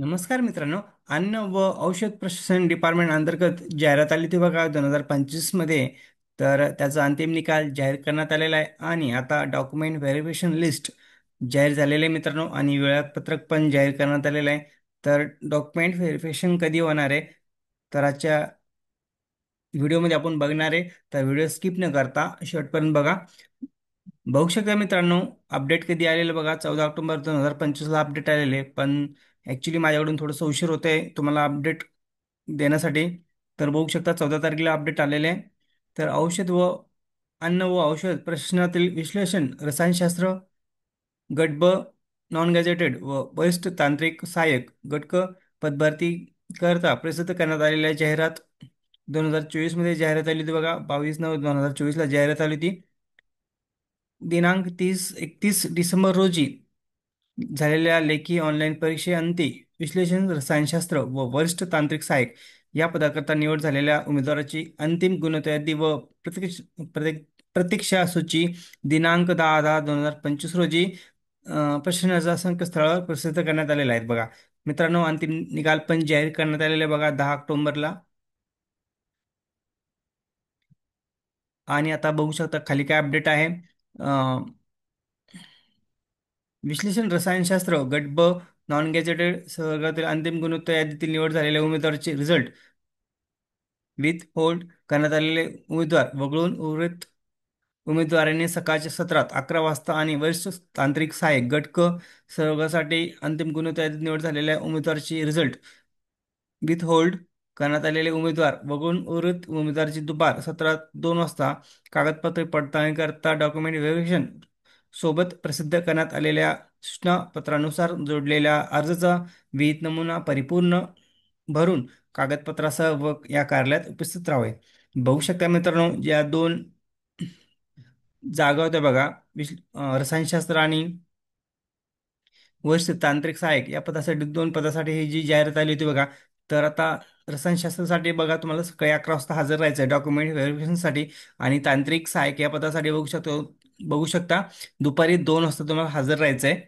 नमस्कार मित्रांनो. अन्न व औषध प्रशासन डिपार्टमेंट अंतर्गत जाहिरात आली होती बघा 2025 मध्ये. तर त्याचा अंतिम निकाल जाहीर करण्यात आलेला आहे आणि आता डॉक्युमेंट व्हेरिफिकेशन लिस्ट जाहीर झालेले आहे मित्रांनो, आणि वेळापत्रक पण जाहीर करण्यात आलेलं आहे. तर डॉक्युमेंट व्हेरिफिकेशन कधी होणार आहे, तर आजच्या व्हिडिओमध्ये आपण बघणार आहे. तर व्हिडिओ स्किप न करता शेवटपर्यंत बघा. बघू शकता मित्रांनो, अपडेट कधी आलेलं बघा, 14 ऑक्टोबर 2025 अपडेट आलेले, पण ॲक्च्युली माझ्याकडून थोडंसं उशीर होत आहे तुम्हाला अपडेट देण्यासाठी. तर बघू शकता 14 तारखेला अपडेट आलेले आहे. तर औषध व अन्न व औषध प्रशासनातील विश्लेषण रसायनशास्त्र गट ब नॉन गॅझेटेड व वरिष्ठ तांत्रिक सहाय्यक गट क पदभरती करता प्रसिद्ध करण्यात आलेल्या जाहिरात 2024 मध्ये जाहिरात आली होती बघा. 22/9/2024 जाहिरात आली होती. दिनांक 31 डिसेंबर रोजी झालेल्या लेखी ऑनलाईन परीक्षेअंती विश्लेषण रसायनशास्त्र व वरिष्ठ तांत्रिक सहाय्यक या पदाकरता निवड झालेल्या उमेदवाराची अंतिम गुणवत्ता व प्रतीक्षा सूची दिनांक 10/10/2025 रोजी प्रशासनाच्या संकेतस्थळावर प्रसिद्ध करण्यात आलेला आहे बघा. मित्रांनो, अंतिम निकाल पण जाहीर करण्यात आलेले आहे बघा 10 ऑक्टोबरला. आणि आता बघू शकता खाली काय अपडेट आहे. विश्लेषण रसायनशास्त्र गट ब नॉन गॅझेटेड सहवर्गातील अंतिम गुणवत्ता यादीतील निवड झालेल्या उमेदवाराचे रिझल्ट विथ होल्ड करण्यात आलेले उमेदवार वगळून उर्वरित उमेदवारांनी सकाळच्या सत्रात 11 वाजता आणि वरिष्ठ तांत्रिक सहाय्यक गट क सहयोगासाठी अंतिम गुणवत्ता यादीत निवड झालेल्या उमेदवाराची रिझल्ट विथ होल्ड करण्यात आलेले उमेदवार वगळून उर्वरित उमेदवाराची दुपार सत्रात 2 वाजता कागदपत्रे पडताळणी करता डॉक्युमेंट व्हेरिफिकेशन सोबत प्रसिद्ध करण्यात आलेल्या सूचनापत्रानुसार जोडलेल्या अर्जाचा विहित नमुना परिपूर्ण भरून कागदपत्रासह व या कार्यालयात उपस्थित राहावे. बघू शकता मित्रांनो, या दोन जागा होत्या बघा. रसायनशास्त्र आणि वरिष्ठ तांत्रिक सहाय्यक या पदासाठी, दोन पदासाठी ही जी जाहिरात आली होती बघा. तर आता रसायनशास्त्रासाठी बघा, तुम्हाला सकाळी 11 वाजता हजर राहायचं आहे डॉक्युमेंट व्हेरिफिकेशनसाठी. आणि तांत्रिक सहाय्यक या पदासाठी बघू शकता दुपारी 2 वाजता तुम्हाला हजर राहायचं आहे.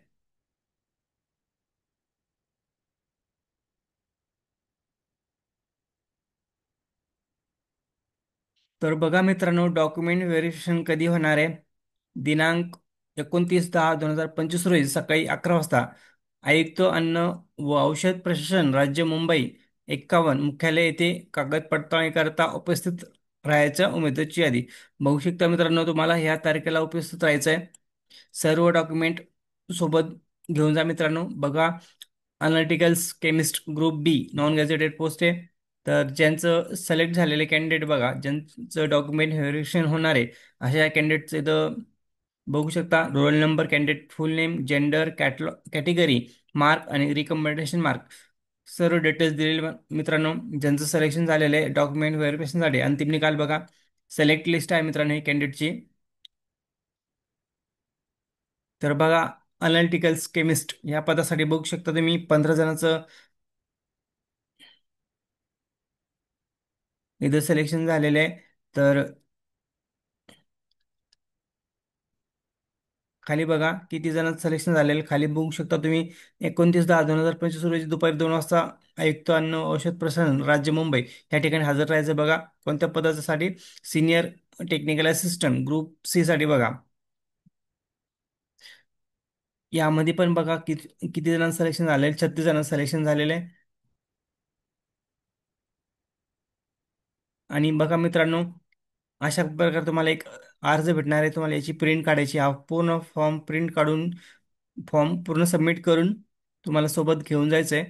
तर बघा मित्रांनो, डॉक्युमेंट व्हेरिफिकेशन कधी होणार आहे. दिनांक 29/10/2025 रोजी सकाळी 11 वाजता आयुक्त अन्न व औषध प्रशासन राज्य मुंबई 51 मुख्यालय येथे कागद पडताळणी करता उपस्थित राहायच्या उमेदवाराची यादी. बघू शकता मित्रांनो, तुम्हाला ह्या तारखेला उपस्थित राहायचं आहे. सर्व डॉक्युमेंट सोबत घेऊन जा मित्रांनो. बघा, अनालिटिकल्स केमिस्ट ग्रुप बी नॉन गॅझेटेड पोस्ट आहे. तर ज्यांचं सिलेक्ट झालेले कॅन्डिडेट बघा, ज्यांचं डॉक्युमेंट व्हेरिफिकेशन होणार आहे, अशा कॅन्डिडेटचं इथं बघू शकता. रोल नंबर, कॅन्डिडेट फुल नेम, जेंडर, कॅटेगरी, मार्क आणि रिकमेंडेशन मार्क, सर्व डिटेल्स दिलेले मित्रांनो. ज्यांचं सिलेक्शन झालेलं आहे डॉक्युमेंट व्हेरिफिकेशनसाठी, अंतिम निकाल बघा. सिलेक्ट लिस्ट आहे मित्रांनो ही कॅन्डिडेटची. तर बघा, अनालिटिकल्स केमिस्ट या पदासाठी बघू शकता तुम्ही 15 जणांचं इथं सिलेक्शन झालेलं आहे. तर खाली बघा किती जणांचं सिलेक्शन झालेलं आहे. खाली बघू शकता तुम्ही. 29/10/2025 रोजी दुपारी 2 वाजता आयुक्त अन्न औषध प्रशासन राज्य मुंबई या ठिकाणी हजर राहायचं बघा. कोणत्या पदासाठी? Senior technical assistant group C साठी बघा. यामध्ये पण बघा किती किती जणांचं सिलेक्शन झालेलं आहे. 36 जणांचं सिलेक्शन झालेलं आहे. आणि बघा मित्रांनो, अशा प्रकारे तुम्हाला एक अर्ज भेटणार आहे. तुम्हाला याची प्रिंट काढायची. हा पूर्ण फॉर्म प्रिंट काढून फॉर्म पूर्ण सबमिट करून तुम्हाला सोबत घेऊन जायचं आहे.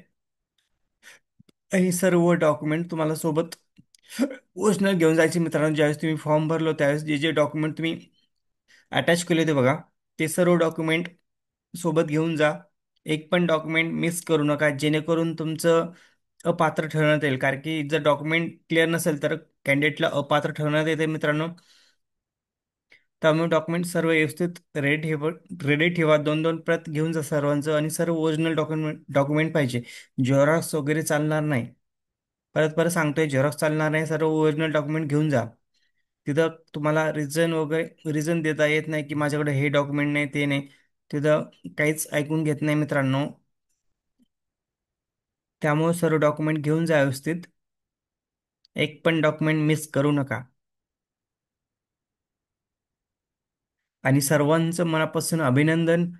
हे सर्व डॉक्युमेंट तुम्हाला सोबत ओरिजिनल घेऊन जायचे मित्रांनो. ज्यावेळेस तुम्ही फॉर्म भरलो त्यावेळेस जे जे डॉक्युमेंट तुम्ही अटॅच केले होते बघा, ते सर्व डॉक्युमेंट सोबत घेऊन जा. एक पण डॉक्युमेंट मिस करू नका, जेणेकरून तुमचं अपात्र ठरवण्यात येईल. कारण की जर डॉक्युमेंट क्लिअर नसेल तर कॅन्डिडेटला अपात्र ठरवण्यात येते मित्रांनो. त्यामुळे डॉक्युमेंट सर्व व्यवस्थित रेडी ठेवा. दोन दोन प्रत घेऊन जा सर्वांचं, आणि सर्व ओरिजिनल डॉक्युमेंट डॉक्युमेंट पाहिजे. झेरॉक्स वगैरे चालणार नाही. परत परत सांगतोय, झेरॉक्स चालणार नाही. सर्व ओरिजिनल डॉक्युमेंट घेऊन जा. तिथं तुम्हाला रिझन देता येत नाही की माझ्याकडे हे डॉक्युमेंट नाही, ते नाही. तिथं काहीच ऐकून घेत नाही मित्रांनो. त्यामुळे सर्व डॉक्युमेंट घेऊन जा व्यवस्थित. एक पण डॉक्युमेंट मिस करू नका. आणि सर्वांचं मनापासून अभिनंदन.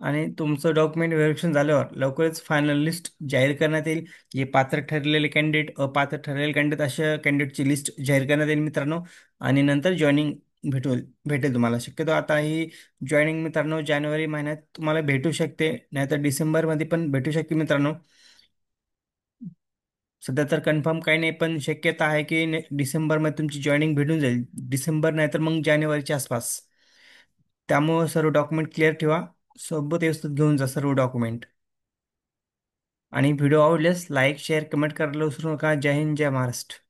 आणि तुमचं डॉक्युमेंट व्हेरिफिकेशन झाल्यावर लवकरच फायनल लिस्ट जाहीर करण्यात येईल. जे पात्र ठरलेले कॅन्डिडेट, अपात्र ठरलेले कॅन्डिडेट, अशा कॅन्डिडेटची लिस्ट जाहीर करण्यात येईल मित्रांनो. आणि नंतर जॉईनिंग भेटेल तुम्हाला. शक्यतो आता ही जॉईनिंग मित्रांनो जानेवारी महिन्यात तुम्हाला भेटू शकते, नाहीतर डिसेंबरमध्ये पण भेटू शकते मित्रांनो. सध्या तर कन्फर्म काही नाही, पण शक्यता आहे की डिसेंबरमध्ये तुमची जॉईनिंग भेटून जाईल. डिसेंबर नाही तर मग जानेवारीच्या आसपास. त्यामुळं सर्व डॉक्युमेंट क्लिअर ठेवा. सोबत व्यवस्थित घेऊन जा सर्व डॉक्युमेंट. आणि व्हिडिओ आवडल्यास लाईक शेअर कमेंट करायला विसरू नका. जय हिंद, जय महाराष्ट्र.